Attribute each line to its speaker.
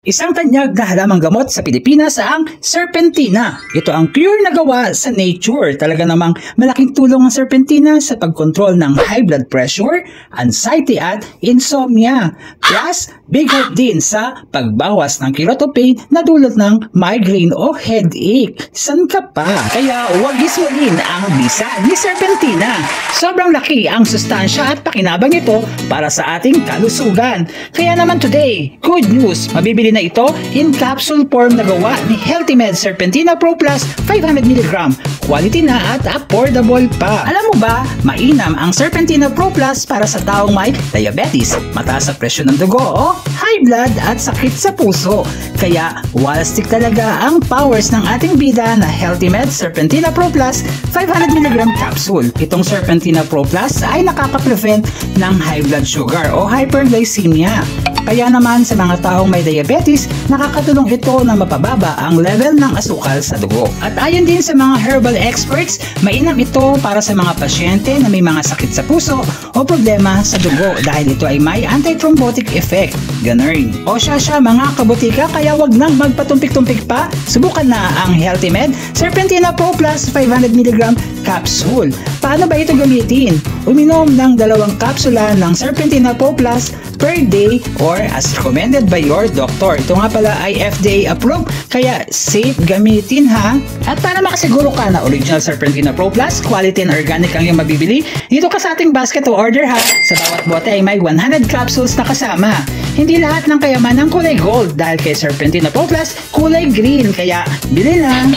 Speaker 1: Isang tanyag na halamang gamot sa Pilipinas ang serpentina. Ito ang cure na gawa sa nature. Talaga namang malaking tulong ang serpentina sa pagkontrol ng high blood pressure, anxiety at insomnia. Plus, big help din sa pagbawas ng kirot o pain na dulot ng migraine o headache. San ka pa? Kaya huwag ismulin ang bisa ni serpentina. Sobrang laki ang sustansya at pakinabang ito para sa ating kalusugan. Kaya naman today, good news, mabibili na ito in capsule form na gawa ni Healthy Med Serpentina Pro Plus 500mg. Quality na at affordable pa. Alam mo ba, mainam ang Serpentina Pro Plus para sa taong may diabetes, mataas sa presyon ng dugo o high blood at sakit sa puso. Kaya walastik talaga ang powers ng ating bida na Healthy Med Serpentina Pro Plus 500mg capsule. Itong Serpentina Pro Plus ay nakaka-prevent ng high blood sugar o hyperglycemia. Kaya naman sa mga taong may diabetes, nakakatulong ito na mapababa ang level ng asukal sa dugo. At ayon din sa mga herbal experts, mainam ito para sa mga pasyente na may mga sakit sa puso o problema sa dugo dahil ito ay may anti-thrombotic effect. Ganun. O siya mga kabutika, kaya wag nang magpatumpik-tumpik pa. Subukan na ang Healthy Med Serpentina Pro Plus 500mg capsule. Paano ba ito gamitin? Uminom ng 2 kapsula ng Serpentina Pro Plus per day or as recommended by your doctor. Ito nga pala ay FDA approved, kaya safe gamitin ha. At para makasiguro ka na original Serpentina Pro Plus, quality and organic ang iyong mabibili, dito ka sa ating basket o order ha. Sa bawat bote ay may 100 capsules na kasama. Hindi lahat ng kayamanan kulay gold dahil kay Serpentina Pro Plus kulay green, kaya bili na!